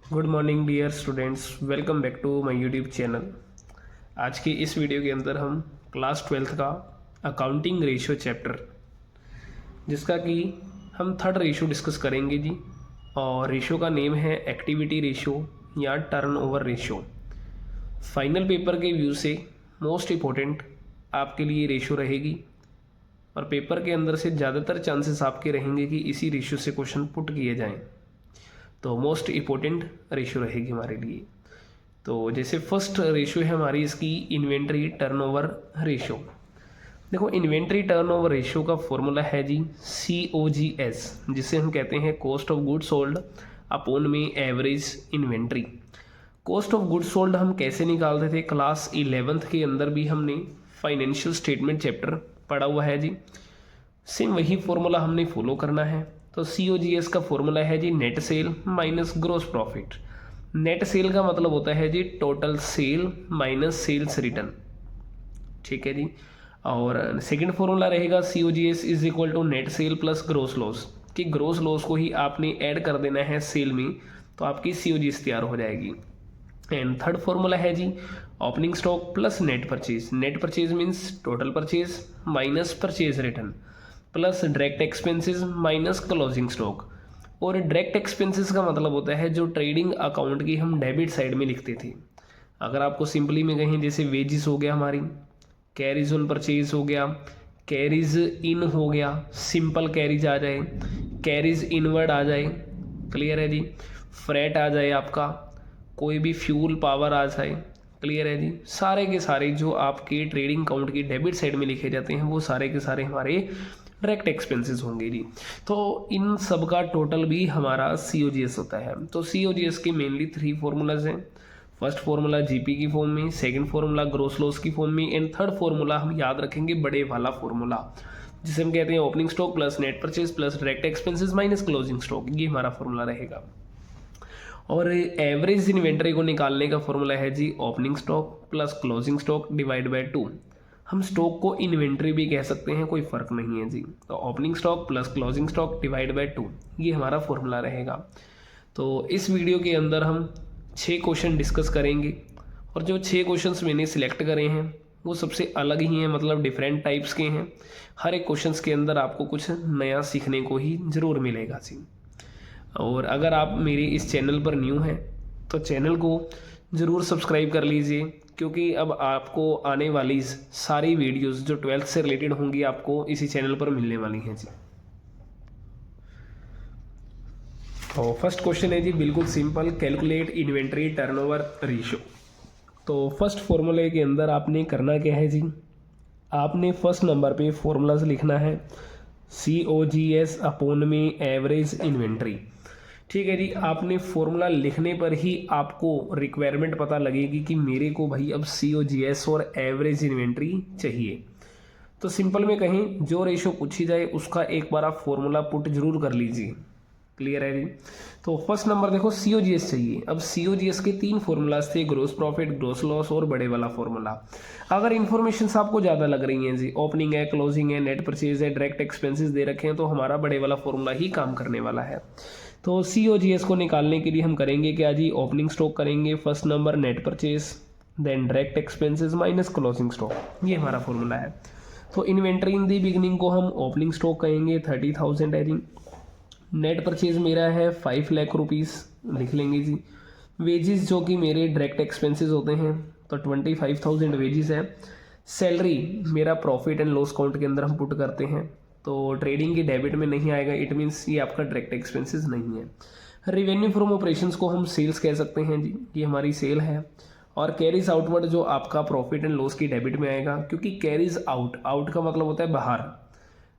Good morning dear students, welcome back to my YouTube channel. आज की इस video के अंदर हम क्लास 12th का अकाउंटिंग रेशियो चैप्टर, जिसका कि हम थर्ड रेशियो डिस्कस करेंगे जी। और रेशियो का नेम है एक्टिविटी रेशियो या टर्नओवर रेशियो। फाइनल पेपर के व्यू से मोस्ट इम्पोर्टेंट आपके लिए रेशियो रहेगी और पेपर के अंदर से ज़्यादातर चांसेस आपके रहेंगे कि इसी रेशियो से क्वेश्चन पुट किए जाएँ, तो मोस्ट इम्पोर्टेंट रेशियो रहेगी हमारे लिए। तो जैसे फर्स्ट रेशियो है हमारी इसकी इन्वेंट्री टर्नओवर रेशियो। देखो, इन्वेंट्री टर्नओवर रेशियो का फॉर्मूला है जी COGS, जिसे हम कहते हैं cost of goods sold upon में average inventory. Cost of goods sold हम कैसे निकालते थे, क्लास 11th के अंदर भी हमने फाइनेंशियल स्टेटमेंट चैप्टर पढ़ा हुआ है जी। सेम वही फॉर्मूला हमने फॉलो करना है। तो COGS का फॉर्मूला है जी net sale minus gross profit. Net sale का मतलब होता है जी total sale minus sales return, ठीक है जी। और सेकंड फॉर्मूला रहेगा COGS is equal to net sale plus gross loss, कि ग्रोस लॉस को ही आपने ऐड कर देना है सेल में, तो आपकी COGS तैयार हो जाएगी। एंड थर्ड फॉर्मूला है जी opening stock plus net purchase. Net purchase means total purchase minus purchase return plus direct expenses minus closing stock. और डायरेक्ट एक्सपेंसेस का मतलब होता है जो ट्रेडिंग अकाउंट की हम डेबिट साइड में लिखते थे। अगर आपको सिंपली में कहें, जैसे वेजिस हो गया हमारी, कैरीज ऑन परचेज हो गया, कैरीज इन हो गया, सिंपल कैरीज आ जाए, कैरीज इनवर्ड आ जाए, क्लियर है जी। फ्रेट आ जाए आपका, कोई भी फ्यूल पावर आ जाए, क्लियर है जी। सारे के सारे जो आपके ट्रेडिंग अकाउंट की डेबिट साइड में लिखे जाते हैं वो सारे के सारे हमारे डायरेक्ट एक्सपेंसेस होंगे जी। तो इन सब का टोटल भी हमारा COGS होता है। तो COGS के मेनली 3 फॉर्मूलाज हैं। फर्स्ट फॉर्मूला GP की फॉर्म में, सेकंड फॉर्मूला ग्रोस लॉस की फॉर्म में, एंड थर्ड फॉर्मूला हम याद रखेंगे बड़े वाला फॉर्मूला, जिसे हम कहते हैं opening stock plus net purchase plus direct expenses minus closing stock. ये हमारा फॉर्मूला रहेगा। और एवरेज इन्वेंट्री को निकालने का फॉर्मूला है जी opening stock plus closing stock divide by 2। हम स्टॉक को इन्वेंट्री भी कह सकते हैं, कोई फ़र्क नहीं है जी। तो opening stock plus closing stock divide by 2, ये हमारा फॉर्मूला रहेगा। तो इस वीडियो के अंदर हम 6 क्वेश्चन डिस्कस करेंगे, और जो 6 क्वेश्चंस मैंने सिलेक्ट करे हैं वो सबसे अलग ही हैं, मतलब डिफरेंट टाइप्स के हैं। हर एक क्वेश्चंस के अंदर आपको कुछ नया सीखने को ही ज़रूर मिलेगा जी। और अगर आप मेरे इस चैनल पर न्यू हैं तो चैनल को ज़रूर सब्सक्राइब कर लीजिए, क्योंकि अब आपको आने वाली सारी वीडियोस जो 12th से रिलेटेड होंगी आपको इसी चैनल पर मिलने वाली हैं जी। तो फर्स्ट क्वेश्चन है जी बिल्कुल simple, calculate inventory turnover ratio. तो फर्स्ट फॉर्मूले के अंदर आपने करना क्या है जी, आपने फर्स्ट नंबर पे फॉर्मूलाज लिखना है COGS अपॉन में एवरेज इन्वेंट्री, ठीक है जी। आपने फॉर्मूला लिखने पर ही आपको रिक्वायरमेंट पता लगेगी कि मेरे को भाई अब COGS और एवरेज इन्वेंट्री चाहिए। तो सिंपल में कहें, जो रेशो पूछी जाए उसका एक बार आप फॉर्मूला पुट जरूर कर लीजिए, क्लियर है जी। तो फर्स्ट नंबर देखो COGS चाहिए। अब COGS के 3 फॉर्मूलाज थे, ग्रोस प्रॉफिट, ग्रोस लॉस और बड़े वाला फॉर्मूला। अगर इन्फॉर्मेशन आपको ज़्यादा लग रही हैं जी, ओपनिंग है, क्लोजिंग है, नेट परचेज है, डायरेक्ट एक्सपेंसेस दे रखे हैं, तो हमारा बड़े वाला फॉर्मूला ही काम करने वाला है। तो COGS को निकालने के लिए हम करेंगे क्या जी, ओपनिंग स्टॉक करेंगे first number, net purchase, then direct expenses minus closing stock, ये हमारा फॉर्मूला है। तो इन्वेंट्री इन दी बिगनिंग को हम ओपनिंग स्टॉक कहेंगे, 30,000 है जी। नेट परचेज मेरा है 5 लाख रुपीज़, लिख लेंगे जी। वेजेस जो कि मेरे डायरेक्ट एक्सपेंसेस होते हैं, तो 25,000 वेजेस है। सैलरी मेरा प्रॉफिट एंड लॉस अकाउंट के अंदर हम पुट करते हैं, तो ट्रेडिंग की डेबिट में नहीं आएगा, इट मीन्स ये आपका डायरेक्ट एक्सपेंसेस नहीं है। रेवेन्यू फ्रॉम ऑपरेशंस को हम सेल्स कह सकते हैं जी, ये हमारी सेल है। और कैरीज आउटवर्ड जो आपका प्रॉफिट एंड लॉस की डेबिट में आएगा, क्योंकि कैरीज आउट, आउट का मतलब होता है बाहर,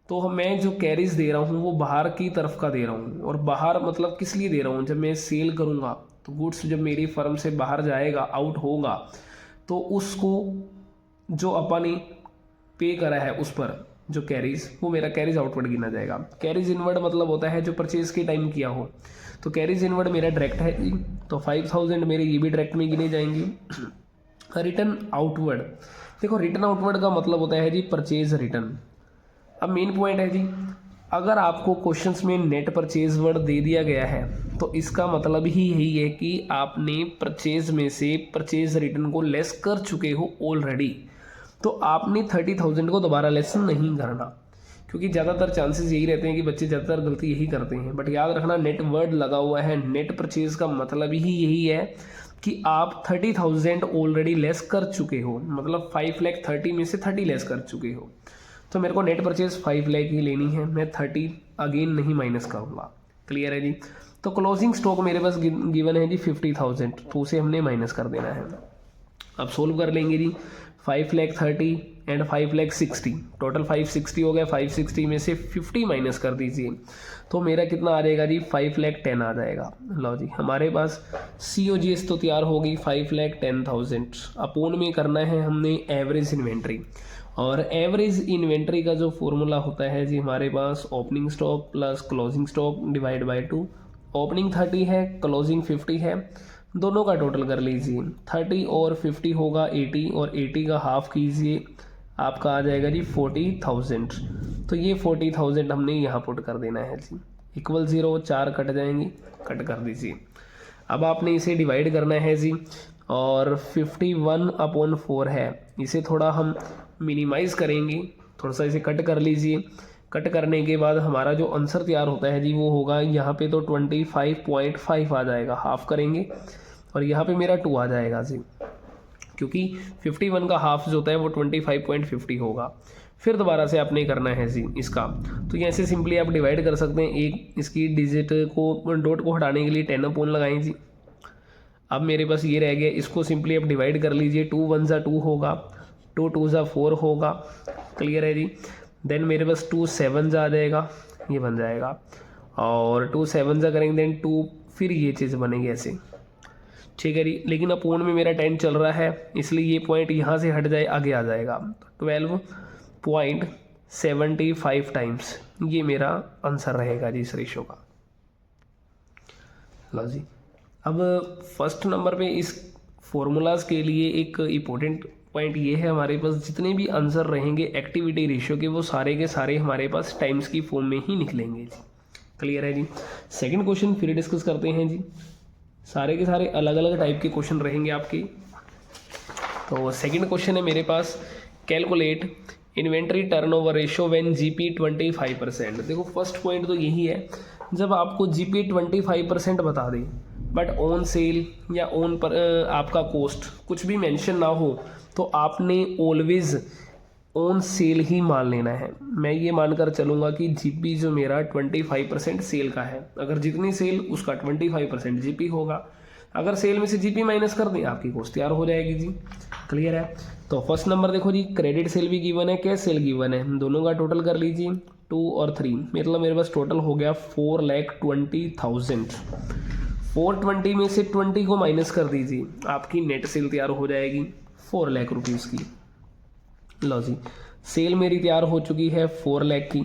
तो मैं जो कैरीज दे रहा हूँ वो बाहर की तरफ का दे रहा हूँ। और बाहर मतलब किस लिए दे रहा हूँ, जब मैं सेल करूँगा तो गुड्स जब मेरी फर्म से बाहर जाएगा, आउट होगा, तो उसको जो अपन पे करा है उस पर जो कैरीज, वो मेरा कैरीज आउटवर्ड गिना जाएगा। कैरीज इनवर्ड मतलब होता है जो परचेज के टाइम किया हो, तो कैरीज इनवर्ड मेरा डायरेक्ट है जी, तो 5,000 मेरे ये भी डायरेक्ट में गिने जाएंगे। रिटर्न आउटवर्ड, देखो रिटर्न आउटवर्ड का मतलब होता है जी परचेज रिटर्न। अब मेन पॉइंट है जी, अगर आपको क्वेश्चंस में नेट परचेज वर्ड दे दिया गया है तो इसका मतलब ही यही है कि आपने परचेज में से परचेज रिटर्न को लेस कर चुके हो ऑलरेडी, तो आपने 30,000 को दोबारा लेस नहीं करना, क्योंकि ज़्यादातर चांसेस यही रहते हैं कि बच्चे ज़्यादातर गलती यही करते हैं। बट याद रखना नेट वर्ड लगा हुआ है, नेट परचेज का मतलब ही यही है कि आप 30,000 ऑलरेडी लेस कर चुके हो, मतलब 5 लाख 30 में से 30 लेस कर चुके हो। तो मेरे को नेट परचेज 5 लाख ही लेनी है, मैं 30 अगेन नहीं माइनस करूँगा। क्लियर है जी। तो क्लोजिंग स्टॉक मेरे पास गिवन है जी 50,000, तो उसे हमने माइनस कर देना है। अब सोल्व कर लेंगे जी। 5 लाख 30 एंड 5 लाख 60, टोटल 560 हो गया। 560 में से 50 माइनस कर दीजिए, तो मेरा कितना आ जाएगा जी 5 लाख 10 आ जाएगा। लो जी, हमारे पास COGS तो तैयार होगी 5 लाख 10,000। अपोन में करना है हमने एवरेज इन्वेंट्री, और एवरेज इन्वेंट्री का जो फॉर्मूला होता है जी हमारे पास opening stock plus closing stock divide by 2। Opening 30 है, क्लोजिंग 50 है, दोनों का टोटल कर लीजिए। 30 और 50 होगा 80, और 80 का हाफ कीजिए, आपका आ जाएगा जी 40,000। तो ये 40,000 हमने यहाँ पुट कर देना है जी। इक्वल 0, 4 कट जाएंगी, कट कर दीजिए। अब आपने इसे डिवाइड करना है जी, और 51/4 है, इसे थोड़ा हम मिनिमाइज़ करेंगे, थोड़ा सा इसे कट कर लीजिए। कट करने के बाद हमारा जो आंसर तैयार होता है जी वो होगा यहाँ पे तो 25.5 आ जाएगा, हाफ करेंगे, और यहाँ पे मेरा 2 आ जाएगा जी, क्योंकि 51 का हाफ जो होता है वो 25.50 होगा। फिर दोबारा से आपने करना है जी इसका, तो यहाँ से सिंपली आप डिवाइड कर सकते हैं। एक इसकी डिजिट को, डॉट को हटाने के लिए 10 अपॉन लगाएं जी। अब मेरे पास ये रह गया, इसको सिंपली आप डिवाइड कर लीजिए। 2 1 ज़ा 2 होगा, 2 2 ज़ा 4 होगा। क्लियर है जी। देन मेरे पास 2 7 ज़ा आ जाएगा, ये बन जाएगा, और 2 7 ज़ा करेंगे देन 2, फिर ये चीज़ बनेगी ऐसे। ठीक है जी। लेकिन अपोन में मेरा 10 चल रहा है, इसलिए ये पॉइंट यहाँ से हट जाए, आगे आ जाएगा। 12.75 टाइम्स ये मेरा आंसर रहेगा जी इस रेशो का। लो जी, अब फर्स्ट नंबर पे इस फॉर्मूलाज के लिए एक इम्पोर्टेंट पॉइंट ये है, हमारे पास जितने भी आंसर रहेंगे एक्टिविटी रेशियो के, वो सारे के सारे हमारे पास टाइम्स की फॉर्म में ही निकलेंगे जी। क्लियर है जी। सेकंड क्वेश्चन फिर डिस्कस करते हैं जी। सारे के सारे अलग अलग टाइप के क्वेश्चन रहेंगे आपके। तो सेकंड क्वेश्चन है मेरे पास, calculate inventory turnover ratio when GP 25%। देखो फर्स्ट पॉइंट तो यही है, जब आपको GP 25% बता दें बट ऑन सेल या ऑन पर आपका कॉस्ट कुछ भी मेंशन ना हो, तो आपने ऑलवेज ऑन सेल ही मान लेना है। मैं ये मानकर चलूँगा कि GP जो मेरा 25% सेल का है, अगर जितनी सेल उसका 25% GP होगा। अगर सेल में से GP माइनस कर दें, आपकी कॉस्ट तैयार हो जाएगी जी। क्लियर है। तो फर्स्ट नंबर देखो जी, क्रेडिट सेल भी गिवन है, कैश सेल गिवन है, दोनों का टोटल कर लीजिए 2 और 3, मतलब मेरे पास टोटल हो गया 4,20,000। 420 में से 20 को माइनस कर दीजिए, आपकी नेट सेल तैयार हो जाएगी 4 लाख रुपीज़ की। लो जी, सेल मेरी तैयार हो चुकी है 4 लाख की।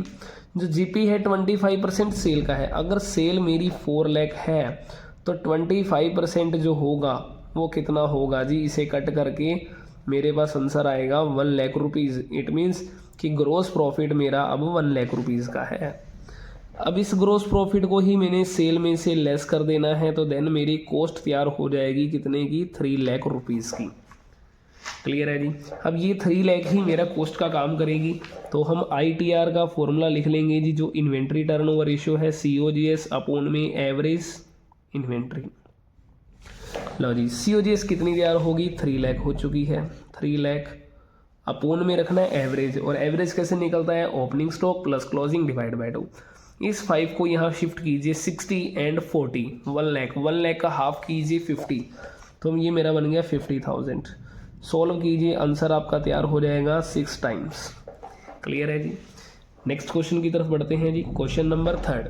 जो GP है 25% सेल का है, अगर सेल मेरी 4 लाख है तो 25% जो होगा वो कितना होगा जी, इसे कट करके मेरे पास आंसर आएगा 1 लाख रुपीज़। इट मीन्स कि ग्रोस प्रॉफिट मेरा अब 1 लाख रुपीज़ का है। अब इस ग्रोस प्रॉफिट को ही मैंने सेल में से लेस कर देना है, तो देन मेरी कॉस्ट तैयार हो जाएगी कितने की, 3 लाख रुपीज़ की। क्लियर है जी। अब ये 3 लाख ही मेरा कॉस्ट का काम करेगी, तो हम ITR का फॉर्मूला लिख लेंगे जी, जो इन्वेंट्री टर्नओवर रेशियो है COGS अपोन में एवरेज इन्वेंट्री। लो जी, COGS कितनी तैयार होगी, 3 लाख हो चुकी है। 3 लाख अपोन में रखना है एवरेज, और एवरेज कैसे निकलता है, opening stock plus closing divide by 2। इस 5 को यहाँ शिफ्ट कीजिए 60 एंड 40, 1 लाख का हाफ कीजिए 50, तो ये मेरा बन गया 50,000। सॉल्व कीजिए, आंसर आपका तैयार हो जाएगा 6 टाइम्स। क्लियर है जी। नेक्स्ट क्वेश्चन की तरफ बढ़ते हैं जी। Question number 3,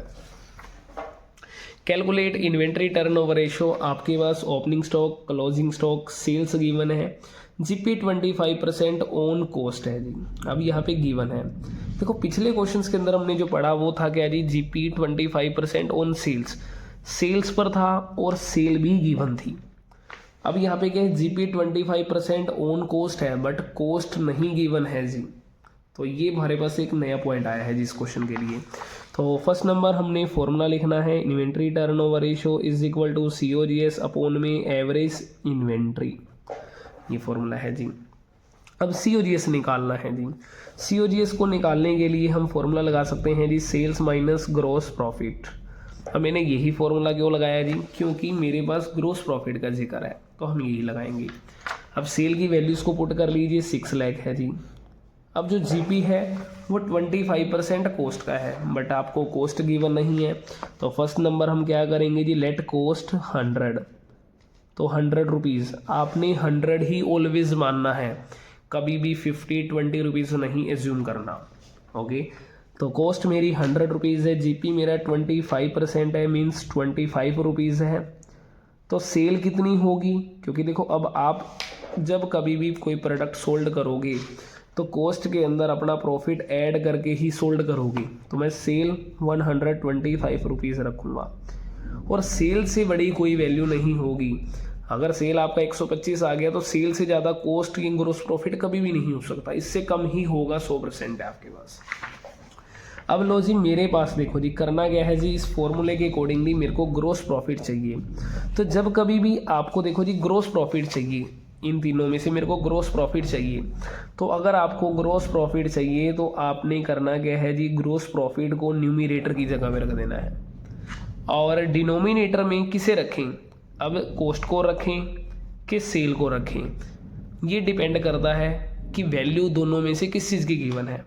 calculate inventory turnover ratio. आपके पास opening stock, closing stock, sales given है, GP 25% ऑन कॉस्ट है जी। अब यहाँ पे गिवन है, देखो पिछले क्वेश्चंस के अंदर हमने जो पढ़ा वो था क्या जी, GP 25% ऑन सेल्स, सेल्स पर था और सेल भी गिवन थी। अब यहाँ पे क्या है, GP 25% ऑन कॉस्ट है बट कॉस्ट नहीं गिवन है जी। तो ये हमारे पास एक नया पॉइंट आया है जी इस क्वेश्चन के लिए। तो फर्स्ट नंबर हमने फॉर्मूला लिखना है, inventory turnover ratio is equal to COGS upon में एवरेज इन्वेंट्री, ये फॉर्मूला है जी। अब COGS निकालना है जी। COGS को निकालने के लिए हम फॉर्मूला लगा सकते हैं जी, सेल्स माइनस ग्रॉस प्रॉफिट। अब मैंने यही फॉर्मूला क्यों लगाया जी, क्योंकि मेरे पास ग्रॉस प्रॉफिट का जिक्र है तो हम यही लगाएंगे। अब सेल की वैल्यूज़ को पुट कर लीजिए, 6 लाख है जी। अब जो GP है वो 25% कॉस्ट का है, बट आपको कॉस्ट गिवन नहीं है, तो फर्स्ट नंबर हम क्या करेंगे जी, लेट कॉस्ट 100, तो 100 रुपीज़। आपने 100 ही ऑलवेज मानना है, कभी भी 50-20 रुपीज़ नहीं एज्यूम करना। ओके, तो कॉस्ट मेरी 100 रुपीज़ है, GP मेरा 25% है, मीन्स 25 रुपीज़ है। तो सेल कितनी होगी, क्योंकि देखो अब आप जब कभी भी कोई प्रोडक्ट सोल्ड करोगे तो कॉस्ट के अंदर अपना प्रॉफिट ऐड करके ही सोल्ड करोगे, तो मैं सेल 125 रुपीज़ रखूँगा। और सेल से बड़ी कोई वैल्यू नहीं होगी। अगर सेल आपका 125 आ गया तो सेल से ज़्यादा कॉस्ट की ग्रोस प्रॉफिट कभी भी नहीं हो सकता, इससे कम ही होगा, 100% है आपके पास। अब लो जी, मेरे पास देखो जी, करना क्या है जी, इस फॉर्मूले के अकॉर्डिंगली मेरे को ग्रोस प्रॉफिट चाहिए। तो जब कभी भी आपको देखो जी ग्रोस प्रॉफिट चाहिए, इन तीनों में से मेरे को ग्रोस प्रॉफिट चाहिए, तो अगर आपको ग्रोस प्रॉफिट चाहिए तो आपने करना क्या है जी, ग्रोस प्रॉफिट को न्यूमरेटर की जगह में रख देना है और डिनोमिनेटर में किसे रखें, अब कॉस्ट को रखें कि सेल को रखें, ये डिपेंड करता है कि वैल्यू दोनों में से किस चीज़ की गिवन है।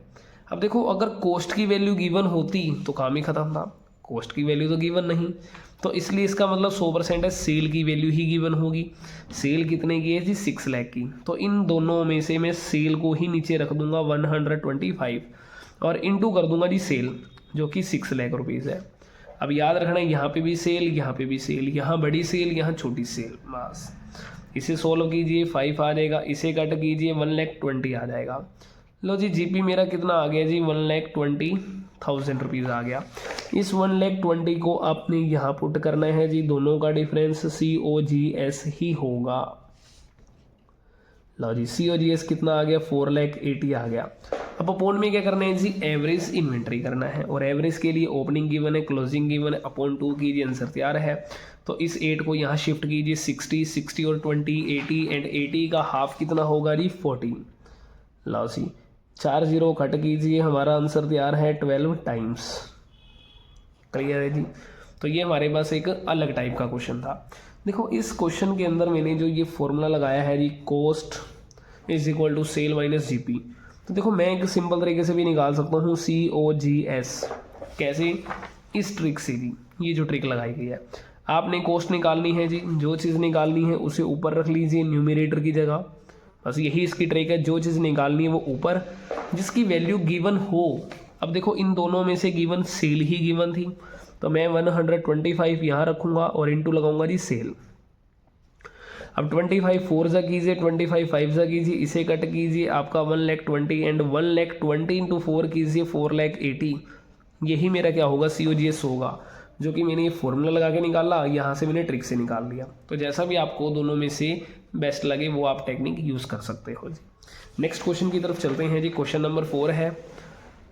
अब देखो, अगर कॉस्ट की वैल्यू गिवन होती तो काम ही ख़त्म था, कॉस्ट की वैल्यू तो गिवन नहीं, तो इसलिए इसका मतलब 100% है सेल की वैल्यू ही गिवन होगी। सेल कितने की है जी, 6 लाख की, तो इन दोनों में से मैं सेल को ही नीचे रख दूंगा 125 और इनटू कर दूंगा जी सेल, जो कि 6 लाख रुपीज़ है। अब याद रखना, यहाँ पे भी सेल, यहाँ पे भी सेल, यहाँ बड़ी सेल, यहाँ छोटी सेल, बस इसे सोल्व कीजिए, 5 आ जाएगा, इसे कट कीजिए 1,20,000 आ जाएगा। लो जी, GP मेरा कितना आ गया जी, 1,20,000 रुपीज़ आ गया। इस 1,20,000 को आपने यहाँ पुट करना है जी, दोनों का डिफरेंस COGS ही होगा। लो जी, COGS कितना आ गया, 4,80,000 आ गया। अब अपॉन में क्या करना है जी, एवरेज इन्वेंट्री करना है, और एवरेज के लिए ओपनिंग गिवन है, क्लोजिंग गिवन है, अपॉन 2 कीजिए, आंसर तैयार है। तो इस 8 को यहाँ शिफ्ट कीजिए, 60 60 और 20 80, एंड 80 का हाफ कितना होगा जी, 40। लो जी, 4 0 कट कीजिए, हमारा आंसर तैयार है 12 टाइम्स। क्लियर है जी। तो ये हमारे पास एक अलग टाइप का क्वेश्चन था। देखो, इस क्वेश्चन के अंदर मैंने जो ये फॉर्मूला लगाया है जी, cost is equal to sale minus GP, तो देखो मैं एक सिंपल तरीके से भी निकाल सकता हूँ COGS। कैसे, इस ट्रिक से जी, ये जो ट्रिक लगाई गई है, आपने कॉस्ट निकालनी है जी, जो चीज़ निकालनी है उसे ऊपर रख लीजिए न्यूमरेटर की जगह, बस यही इसकी ट्रिक है। जो चीज़ निकालनी है वो ऊपर, जिसकी वैल्यू गिवन हो। अब देखो, इन दोनों में से गिवन सेल ही गिवन थी, तो मैं 125 यहाँ रखूँगा और इनटू लगाऊंगा जी सेल। अब 25 4 जा कीजिए, 25 5 जा कीजिए, इसे कट कीजिए, आपका 1,20,000 एंड 1,20,000 इंटू 4 कीजिए, 4,80,000। यही मेरा क्या होगा, COGS होगा, जो कि मैंने ये फॉर्मूला लगा के निकाला, यहाँ से मैंने ट्रिक से निकाल लिया। तो जैसा भी आपको दोनों में से बेस्ट लगे वो आप टेक्निक यूज़ कर सकते हो जी। नेक्स्ट क्वेश्चन की तरफ चलते हैं जी। क्वेश्चन नंबर 4 है,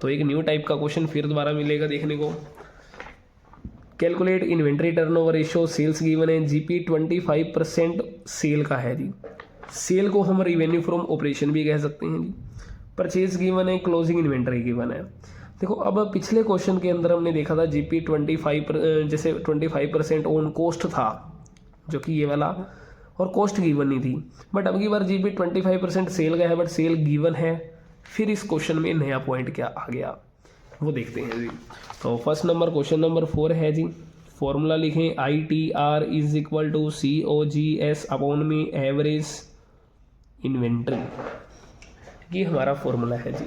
तो एक न्यू टाइप का क्वेश्चन फिर दोबारा मिलेगा देखने को। Calculate inventory turnover ratio, sales given है, GP 25% सेल का है जी। सेल को हम रिवेन्यू फ्रॉम ऑपरेशन भी कह सकते हैं जी। परचेज गिवन है, क्लोजिंग इन्वेंट्री गिवन है। देखो, अब पिछले क्वेश्चन के अंदर हमने देखा था GP 25% ऑन कॉस्ट था, जो कि ये वाला, और कॉस्ट गिवन नहीं थी। बट अब की बार GP 25% सेल का है, बट सेल गिवन है। फिर इस क्वेश्चन में नया पॉइंट क्या आ गया वो देखते हैं जी। तो फर्स्ट नंबर क्वेश्चन नंबर 4 है जी। फॉर्मूला लिखें, ITR is equal to COGS upon में एवरेज इन्वेंट्री, ये हमारा फॉर्मूला है जी।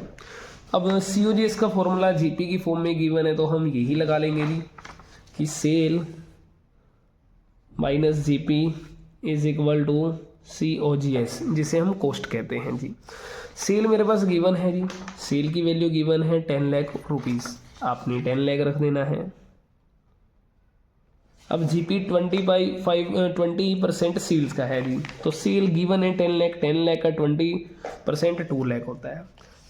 अब COGS का फॉर्मूला GP की फॉर्म में गिवन है, तो हम यही लगा लेंगे जी कि sale minus GP is equal to COGS, जिसे हम कॉस्ट कहते हैं जी। सेल मेरे पास गिवन है जी, सेल की वैल्यू गिवन है 10 लाख रुपीज़, आपने 10 लाख रख देना है। अब GP 20% सेल्स का है जी, तो सेल गिवन है 10 लाख, 10 लाख का 20% 2 लाख होता है।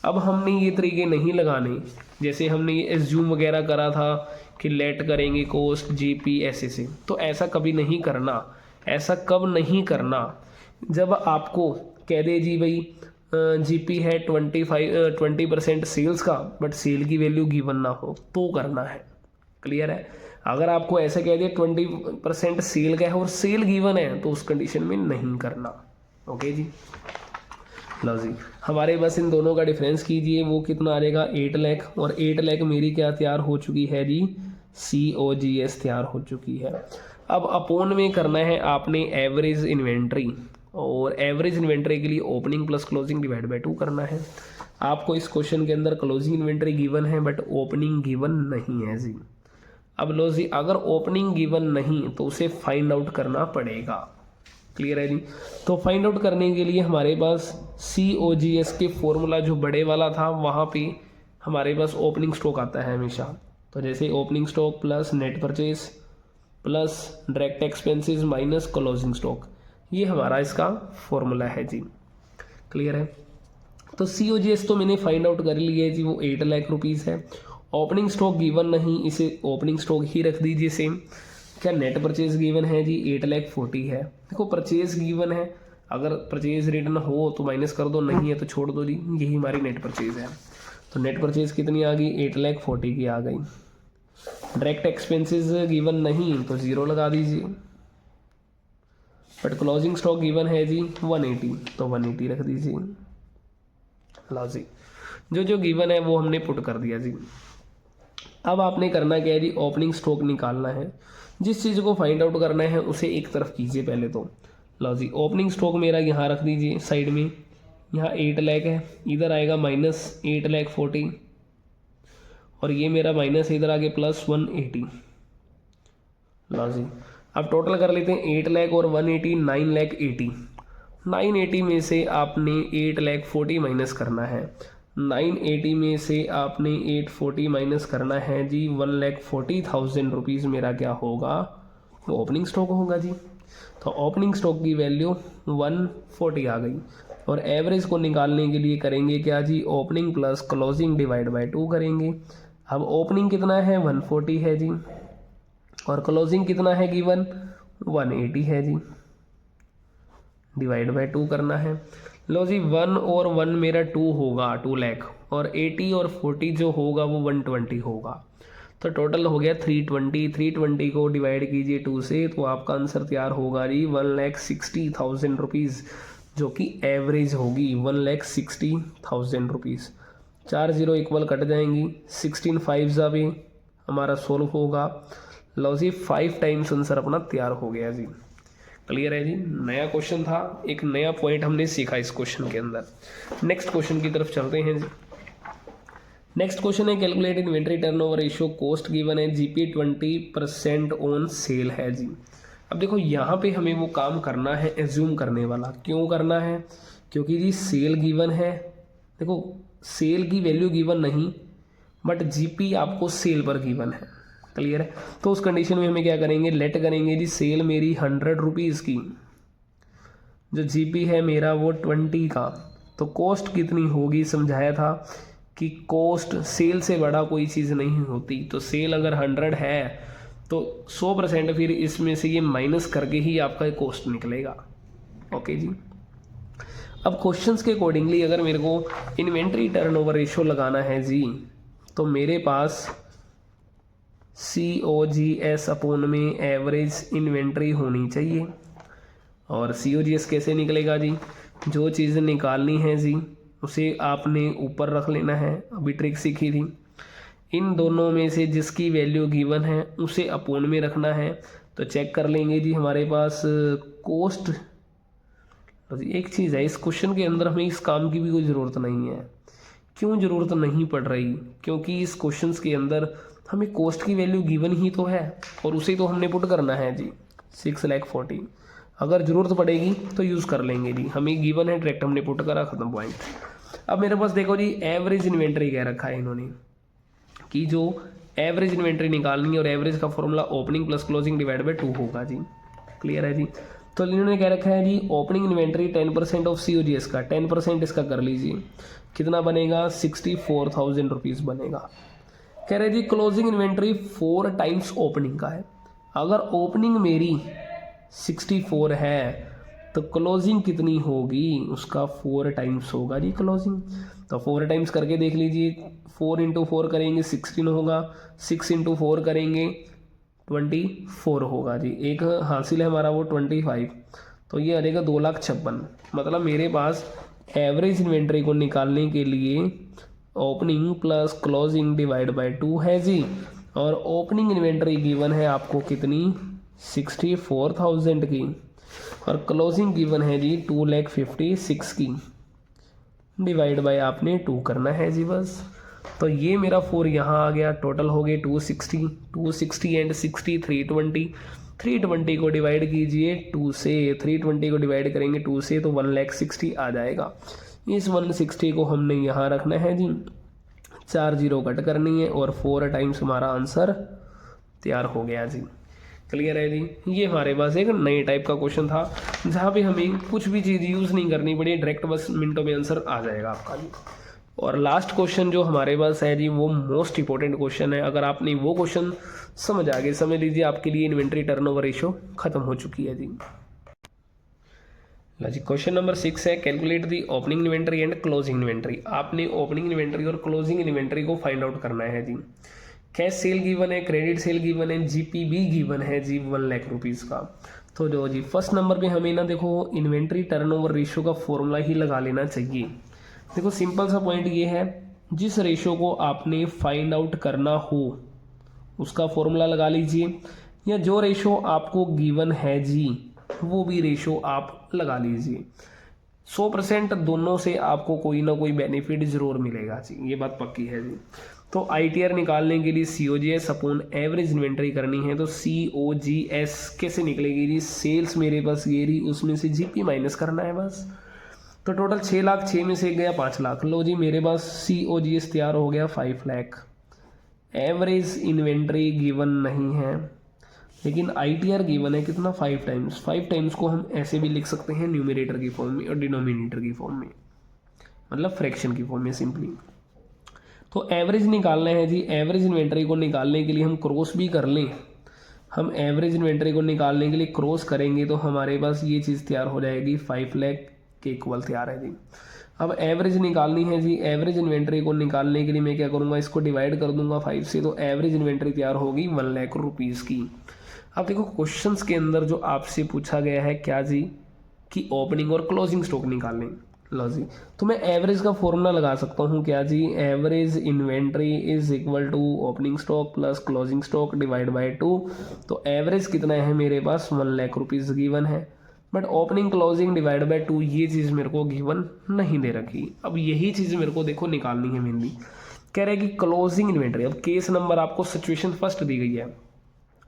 अब हमने ये तरीके नहीं लगाने, जैसे हमने ये एज्यूम वगैरह करा था कि लेट करेंगे कोस्ट जीपी ऐसे से, तो ऐसा कभी नहीं करना। ऐसा कब नहीं करना, जब आपको कह दे जी भाई जीपी है 20% सेल्स का, बट सेल की वैल्यू गिवन ना हो, तो करना है। क्लियर है? अगर आपको ऐसा कह दिया 20% सेल का है और सेल गिवन है, तो उस कंडीशन में नहीं करना। ओके जी, लो जी, हमारे बस इन दोनों का डिफरेंस कीजिए, वो कितना आ जाएगा 8 लाख, और 8 लाख मेरी क्या तैयार हो चुकी है जी, COGS तैयार हो चुकी है। अब अपोन में करना है आपने एवरेज इन्वेंट्री, और एवरेज इन्वेंट्री के लिए opening plus closing divide by 2 करना है। आपको इस क्वेश्चन के अंदर क्लोजिंग इन्वेंट्री गिवन है बट ओपनिंग गिवन नहीं है जी। अब लो जी, अगर ओपनिंग गिवन नहीं तो उसे फाइंड आउट करना पड़ेगा। क्लियर है जी? तो फाइंड आउट करने के लिए हमारे पास COGS के फॉर्मूला जो बड़े वाला था वहाँ पे हमारे पास ओपनिंग स्टॉक आता है हमेशा। तो जैसे opening stock plus net purchase plus direct expenses minus closing stock, ये हमारा इसका फॉर्मूला है जी। क्लियर है? तो COGS तो मैंने फाइंड आउट कर लिया है जी, वो 8 लाख रुपीज़ है। ओपनिंग स्टॉक गिवन नहीं, इसे ओपनिंग स्टॉक ही रख दीजिए सेम। क्या नेट परचेज गिवन है जी, 8,40,000 है। देखो परचेज गिवन है, अगर परचेज रिटर्न हो तो माइनस कर दो, नहीं है तो छोड़ दो जी, यही हमारी नेट परचेज है। तो नेट परचेज कितनी आ गई, 8,40,000 की आ गई। डायरेक्ट एक्सपेंसेस गिवन नहीं तो 0 लगा दीजिए, बट क्लोजिंग स्टॉक गिवन है जी 180, तो 180 रख दीजिए। लो जी, जो जो गिवन है वो हमने पुट कर दिया जी। अब आपने करना क्या है जी, ओपनिंग स्टॉक निकालना है। जिस चीज़ को फाइंड आउट करना है उसे एक तरफ कीजिए पहले तो। लो जी, ओपनिंग स्टॉक मेरा यहाँ रख दीजिए साइड में, यहाँ 8 लाख है, इधर आएगा माइनस 8,40,000, और ये मेरा माइनस इधर आगे प्लस 180। लो जी, अब टोटल कर लेते हैं, 8 लाख और 180 9,80,000। 980 में से आपने 8,40,000 माइनस करना है। 980 में से आपने 840 माइनस करना है जी, 1,40,000 रुपीज़ मेरा क्या होगा, वो ओपनिंग स्टॉक होगा जी। तो ओपनिंग स्टॉक की वैल्यू 140 आ गई, और एवरेज को निकालने के लिए करेंगे क्या जी, opening plus closing divide by 2 करेंगे। अब ओपनिंग कितना है 140 है जी, और क्लोजिंग कितना है गिवन 180 है जी, डिवाइड बाय 2 करना है। लो जी, 1 और 1 मेरा 2 होगा, 2 लाख, और 80 और 40 जो होगा वो 120 होगा। तो टोटल हो गया 320। 320 को डिवाइड कीजिए 2 से, तो आपका आंसर तैयार होगा जी 1,60,000 रुपीज़, जो कि एवरेज होगी 1,60,000 रुपीज़। 4 0 इक्वल कट जाएंगी, 16 5 भी हमारा सोल्व होगा। लो जी, 5 टाइम्स आंसर अपना तैयार हो गया जी। क्लियर है जी? नया क्वेश्चन था, एक नया पॉइंट हमने सीखा इस क्वेश्चन के अंदर। नेक्स्ट क्वेश्चन की तरफ चलते हैं जी। नेक्स्ट क्वेश्चन है, calculate inventory turnover ratio, cost given है, GP 20% ऑन सेल है जी। अब देखो यहाँ पे हमें वो काम करना है एज्यूम करने वाला। क्यों करना है? क्योंकि जी सेल गिवन है। देखो सेल की वैल्यू गिवन नहीं, बट GP आपको सेल पर गिवन है। क्लियर है? तो उस कंडीशन में हमें क्या करेंगे, लेट करेंगे जी सेल मेरी 100 रुपीज़ की, जो GP है मेरा वो 20 का, तो कॉस्ट कितनी होगी, समझाया था कि कॉस्ट सेल से बड़ा कोई चीज़ नहीं होती। तो सेल अगर 100 है तो 100% फिर इसमें से ये माइनस करके ही आपका कॉस्ट निकलेगा। ओके जी। अब क्वेश्चंस के अकॉर्डिंगली अगर मेरे को इन्वेंट्री टर्नओवर रेशियो लगाना है जी, तो मेरे पास COGS अपोन में एवरेज इन्वेंट्री होनी चाहिए। और COGS कैसे निकलेगा जी, जो चीज़ निकालनी है जी उसे आपने ऊपर रख लेना है, अभी ट्रिक सीखी थी। इन दोनों में से जिसकी वैल्यू गिवन है उसे अपोन में रखना है। तो चेक कर लेंगे जी, हमारे पास कॉस्ट, एक चीज़ है इस क्वेश्चन के अंदर हमें इस काम की भी कोई ज़रूरत नहीं है। क्यों ज़रूरत नहीं पड़ रही? क्योंकि इस क्वेश्चन के अंदर हमें कॉस्ट की वैल्यू गिवन ही तो है, और उसे तो हमने पुट करना है जी 6,40,000। अगर ज़रूरत पड़ेगी तो यूज़ कर लेंगे जी, हमें गिवन है डायरेक्ट हमने पुट करा, ख़त्म पॉइंट। अब मेरे पास देखो जी एवरेज इन्वेंट्री कह रखा है इन्होंने कि जो एवरेज इन्वेंट्री निकालनी है, और एवरेज का formula opening plus closing divide by 2 होगा जी। क्लियर है जी? तो इन्होंने क्या रखा है जी, ओपनिंग इन्वेंट्री 10% ऑफ COGS का 10% इसका कर लीजिए, कितना बनेगा 64,000 रुपीज़ बनेगा। कह रहे जी क्लोजिंग इन्वेंट्री 4 टाइम्स ओपनिंग का है, अगर ओपनिंग मेरी 64 है तो क्लोजिंग कितनी होगी, उसका 4 टाइम्स होगा जी क्लोजिंग। तो 4 टाइम्स करके देख लीजिए, 4 इंटू 4 करेंगे 16 होगा, 6 इंटू 4 करेंगे 24 होगा जी, एक हासिल है हमारा वो 25, तो ये आ जाएगा 2,56,000। मतलब मेरे पास एवरेज इन्वेंट्री को निकालने के लिए opening plus closing divide by 2 है जी, और ओपनिंग इन्वेंट्री गिवन है आपको कितनी 64,000 की, और क्लोजिंग गिवन है जी 2,56,000 की, डिवाइड बाय आपने 2 करना है जी बस। तो ये मेरा 4 यहाँ आ गया, टोटल हो गए 260 एंड 60 320 को डिवाइड कीजिए 2 से, 320 को डिवाइड करेंगे 2 से तो 1,60,000 आ जाएगा। इस 160 को हमने यहाँ रखना है जी, 4 जीरो कट करनी है और 4 टाइम्स हमारा आंसर तैयार हो गया जी। क्लियर है जी। ये हमारे पास एक नए टाइप का क्वेश्चन था जहाँ पे हमें कुछ भी चीज़ यूज़ नहीं करनी पड़ी, डायरेक्ट बस मिनटों में आंसर आ जाएगा आपका जी। और लास्ट क्वेश्चन जो हमारे पास है जी वो मोस्ट इंपॉर्टेंट क्वेश्चन है, अगर आपने वो क्वेश्चन समझ आ गए, समझ लीजिए आपके लिए इन्वेंट्री टर्नओवर रेशो खत्म हो चुकी है जी। जी क्वेश्चन नंबर 6 है, calculate the opening inventory and closing inventory. आपने ओपनिंग इन्वेंट्री और क्लोजिंग इन्वेंट्री को फाइंड आउट करना है जी। कैश सेल गिवन है, क्रेडिट सेल गिवन है, GPB गिवन है जी 1 लाख रुपीज़ का। तो जो जी फर्स्ट नंबर पे हमें ना देखो इन्वेंट्री टर्नओवर रेशो का फॉर्मूला ही लगा लेना चाहिए। देखो सिंपल सा पॉइंट ये है, जिस रेशो को आपने फाइंड आउट करना हो उसका फॉर्मूला लगा लीजिए, या जो रेशो आपको गिवन है जी वो भी रेशो आप लगा लीजिए। 100% दोनों से आपको कोई ना कोई बेनिफिट जरूर मिलेगा जी, ये बात पक्की है जी। तो ITR निकालने के लिए COGS अपॉन एवरेज इन्वेंट्री करनी है, तो COGS कैसे निकलेगी जी, सेल्स मेरे पास ये रही, उसमें से GP माइनस करना है बस। तो टोटल 6 लाख, 6 में से गया 5 लाख, लो जी मेरे पास COGS तैयार हो गया 5 लाख। एवरेज इन्वेंट्री गिवन नहीं है लेकिन ITR गिवन है कितना 5 टाइम्स। 5 टाइम्स को हम ऐसे भी लिख सकते हैं न्यूमरेटर की फॉर्म में और डिनोमिनेटर की फॉर्म में, मतलब फ्रैक्शन की फॉर्म में सिंपली। तो एवरेज निकालना है जी, एवरेज इन्वेंट्री को निकालने के लिए हम क्रॉस भी कर लें, हम एवरेज इन्वेंट्री को निकालने के लिए क्रॉस करेंगे तो हमारे पास ये चीज़ तैयार हो जाएगी 5 लाख के इक्वल तैयार है जी। अब एवरेज निकालनी है जी, एवरेज इन्वेंट्री को निकालने के लिए मैं क्या करूँगा, इसको डिवाइड कर दूंगा 5 से, तो एवरेज इन्वेंट्री तैयार होगी 1 लाख रुपीज़ की। अब देखो क्वेश्चंस के अंदर जो आपसे पूछा गया है क्या जी, कि ओपनिंग और क्लोजिंग स्टॉक निकालें। लो जी, तो मैं एवरेज का फॉर्मूला लगा सकता हूँ क्या जी, average inventory is equal to opening stock plus closing stock divide by 2। तो एवरेज कितना है मेरे पास 1 लाख रुपीज़ गिवन है, but opening closing divide by 2 ये चीज़ मेरे को गिवन नहीं दे रखी। अब यही चीज़ मेरे को देखो निकालनी है मेनली। कह रहे हैं कि क्लोजिंग इन्वेंट्री, अब केस नंबर आपको सिचुएशन फर्स्ट दी गई है,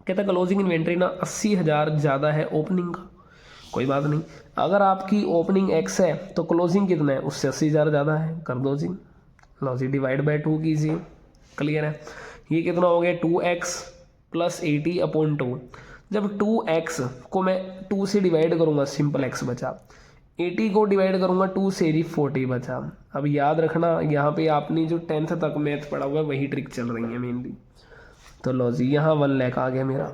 कहता है क्लोजिंग इन्वेंट्री ना 80,000 ज़्यादा है ओपनिंग का, कोई बात नहीं, अगर आपकी ओपनिंग X है तो क्लोजिंग कितना है उससे 80,000 ज़्यादा है, कर दो जी, लो जी डिवाइड बाय 2 कीजिए। क्लियर है, ये कितना हो गया 2x प्लस 80 अपॉन 2। जब 2x को मैं 2 से डिवाइड करूँगा सिंपल x बचा, 80 को डिवाइड करूँगा 2 से जी 40 बचा। अब याद रखना यहाँ पे आपने जो 10th तक मैथ पढ़ा हुआ है वही ट्रिक चल रही है मेनली। तो लो जी यहाँ 1 लाख आ गया मेरा।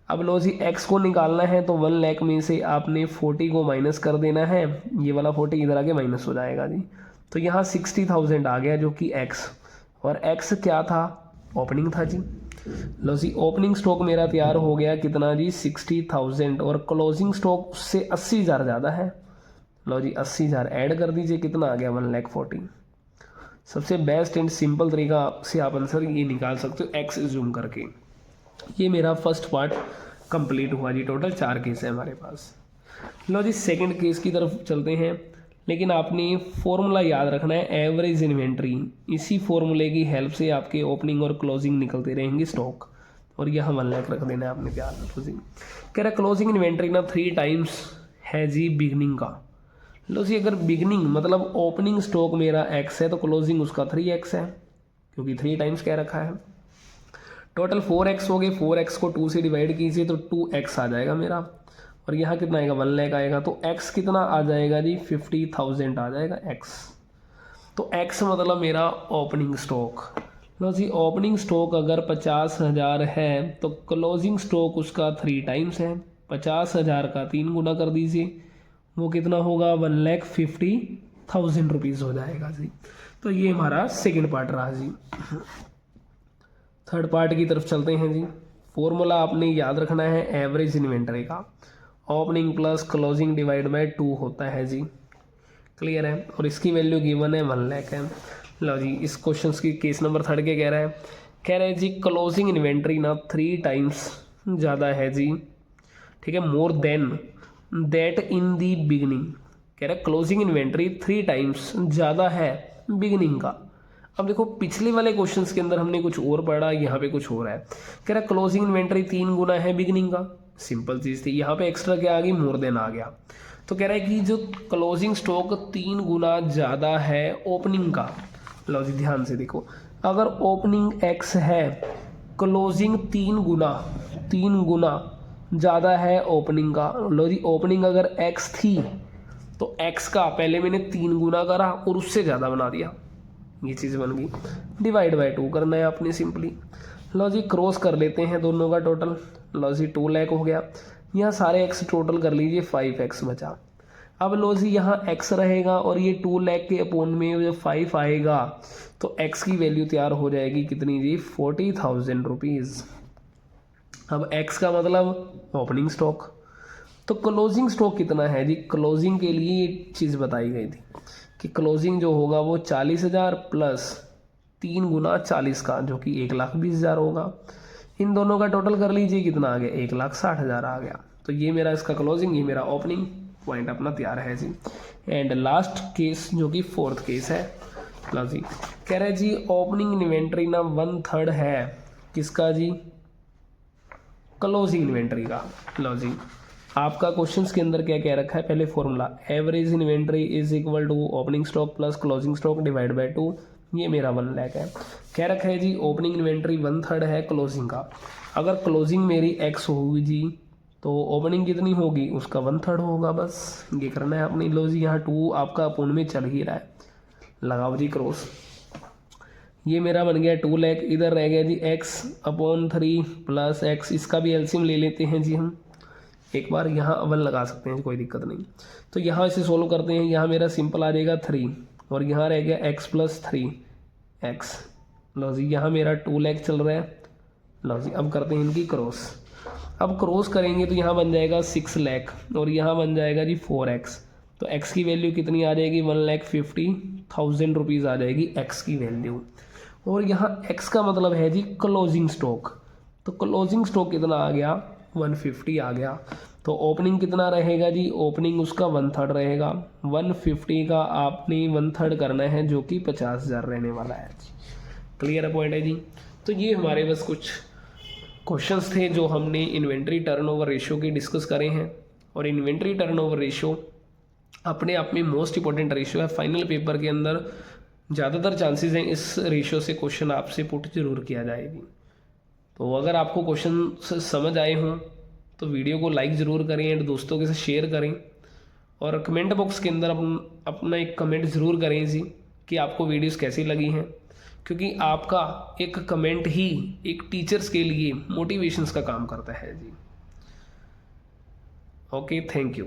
अब लो जी x को निकालना है तो 1 लाख में से आपने 40 को माइनस कर देना है, ये वाला 40 इधर आके माइनस हो जाएगा जी। तो यहाँ 60,000 आ गया जो कि x, और x क्या था ओपनिंग था जी। लो जी ओपनिंग स्टॉक मेरा तैयार हो गया कितना जी 60,000, और क्लोजिंग स्टॉक उससे 80,000 ज़्यादा है। लो जी 80,000 ऐड कर दीजिए, कितना आ गया 1,40,000। सबसे बेस्ट एंड सिंपल तरीका से आप आंसर ये निकाल सकते हो x जूम करके। ये मेरा फर्स्ट पार्ट कंप्लीट हुआ जी, टोटल 4 केस है हमारे पास। लो जी सेकंड केस की तरफ चलते हैं, लेकिन आपने फॉर्मूला याद रखना है एवरेज इन्वेंट्री, इसी फॉर्मूले की हेल्प से आपके ओपनिंग और क्लोजिंग निकलते रहेंगे स्टॉक, और यहाँ 1 लाख रख देना है आपने प्यार क्लोजिंग। कह रहा क्लोजिंग इन्वेंट्री ना 3 टाइम्स है जी बिगनिंग का। लो जी अगर बिगनिंग मतलब ओपनिंग स्टॉक मेरा x है तो क्लोजिंग उसका 3x है, क्योंकि 3 टाइम्स कह रखा है। टोटल 4x हो गए, 4x को 2 से डिवाइड कीजिए तो 2x आ जाएगा मेरा, और यहाँ कितना आएगा 1 लाख आएगा, तो x कितना आ जाएगा जी 50,000 आ जाएगा x। तो x मतलब मेरा ओपनिंग स्टॉक। लो जी, ओपनिंग स्टॉक अगर 50,000 है तो क्लोजिंग स्टॉक उसका 3 टाइम्स है। 50,000 का 3 गुना कर दीजिए, वो कितना होगा 1,50,000 रुपीज़ हो जाएगा जी। तो ये हमारा सेकंड पार्ट रहा जी। थर्ड पार्ट की तरफ चलते हैं जी। फॉर्मूला आपने याद रखना है एवरेज इन्वेंटरी का, opening plus closing divide by 2 होता है जी। क्लियर है। और इसकी वैल्यू गिवन है 1 लाख है। लो जी, इस क्वेश्चन की केस नंबर 3 के कह रहा है जी क्लोजिंग इन्वेंट्री ना 3 टाइम्स ज़्यादा है जी, ठीक है, more than that in the beginning. कह रहा है क्लोजिंग इन्वेंट्री 3 टाइम्स ज़्यादा है बिगनिंग का। अब देखो पिछले वाले क्वेश्चंस के अंदर हमने कुछ और पढ़ा, यहाँ पे कुछ और है। कह रहा है क्लोजिंग इन्वेंट्री 3 गुना है बिगनिंग का, सिंपल चीज़ थी। यहाँ पे एक्स्ट्रा क्या आ गई, मोर देन आ गया। तो कह रहा है कि जो क्लोजिंग स्टॉक 3 गुना ज़्यादा है ओपनिंग का। लो जी ध्यान से देखो, अगर ओपनिंग x है, क्लोजिंग 3 गुना ज़्यादा है ओपनिंग का। लो जी, ओपनिंग अगर x थी तो x का पहले मैंने 3 गुना करा और उससे ज़्यादा बना दिया, ये चीज़ बन गई। डिवाइड बाय 2 करना है आपने सिंपली। लो जी, क्रॉस कर लेते हैं दोनों का टोटल। लो जी 2 लाख हो गया, यहाँ सारे x टोटल कर लीजिए, 5x बचा। अब लो जी यहाँ x रहेगा और ये 2 लाख के अपोन में जब 5 आएगा तो x की वैल्यू तैयार हो जाएगी कितनी जी, 40,000 रुपीज़। अब x का मतलब ओपनिंग स्टॉक, तो क्लोजिंग स्टॉक कितना है जी। क्लोजिंग के लिए ये चीज़ बताई गई थी कि क्लोजिंग जो होगा वो 40,000 प्लस 3 गुना 40 का, जो कि 1,20,000 होगा। इन दोनों का टोटल कर लीजिए, कितना आ गया 1,60,000 आ गया। तो ये मेरा इसका क्लोजिंग, ये मेरा ओपनिंग पॉइंट अपना तैयार है जी। एंड लास्ट केस जो कि 4th केस है। लो जी, कह रहे जी ओपनिंग इन्वेंट्री ना 1/3 है किसका जी, क्लोजिंग इन्वेंट्री का। लो जी, आपका क्वेश्चंस के अंदर क्या कह रखा है, पहले formula average inventory is equal to opening stock plus closing stock divide by 2। ये मेरा 1 लाख है। कह रखा है जी ओपनिंग इन्वेंट्री 1/3 है क्लोजिंग का। अगर क्लोजिंग मेरी x होगी जी तो ओपनिंग कितनी होगी, उसका 1/3 होगा। बस ये करना है अपनी। लो जी, यहाँ 2 आपका अपोन में चल ही रहा है, लगाओ जी क्रॉस। ये मेरा बन गया 2 लाख, इधर रह गया जी x/3 प्लस x, इसका भी एलसीएम ले लेते हैं जी हम। एक बार यहाँ अवन लगा सकते हैं, कोई दिक्कत नहीं। तो यहाँ इसे सोल्व करते हैं, यहाँ मेरा सिंपल आ जाएगा 3 और यहाँ रह गया x + 3x। लो जी, यहाँ मेरा 2 लाख चल रहा है। लो जी, अब करते हैं इनकी क्रॉस। अब क्रॉस करेंगे तो यहाँ बन जाएगा 6 लाख और यहाँ बन जाएगा जी 4x। तो x की वैल्यू कितनी आ जाएगी, 1,50,000 रुपीज़ आ जाएगी x की वैल्यू। और यहाँ x का मतलब है जी क्लोजिंग स्टॉक। तो क्लोजिंग स्टॉक कितना आ गया, 150 आ गया। तो ओपनिंग कितना रहेगा जी, ओपनिंग उसका 1/3 रहेगा। 150 का आपने 1/3 करना है, जो कि 50,000 रहने वाला है जी। क्लियर पॉइंट है जी। तो ये हमारे बस कुछ क्वेश्चंस थे जो हमने इन्वेंट्री टर्नओवर रेशियो की डिस्कस करे हैं। और इन्वेंट्री टर्नओवर रेशियो अपने आप में मोस्ट इंपॉर्टेंट रेशियो है। फाइनल पेपर के अंदर ज़्यादातर चांसेस हैं इस रेशियो से क्वेश्चन आपसे पुट जरूर किया जाएगी। तो अगर आपको क्वेश्चन समझ आए हों तो वीडियो को लाइक ज़रूर करें एंड दोस्तों के साथ शेयर करें। और कमेंट बॉक्स के अंदर अपना एक कमेंट ज़रूर करें जी कि आपको वीडियोस कैसी लगी हैं, क्योंकि आपका एक कमेंट ही एक टीचर्स के लिए मोटिवेशंस का काम करता है जी। Okay, thank you.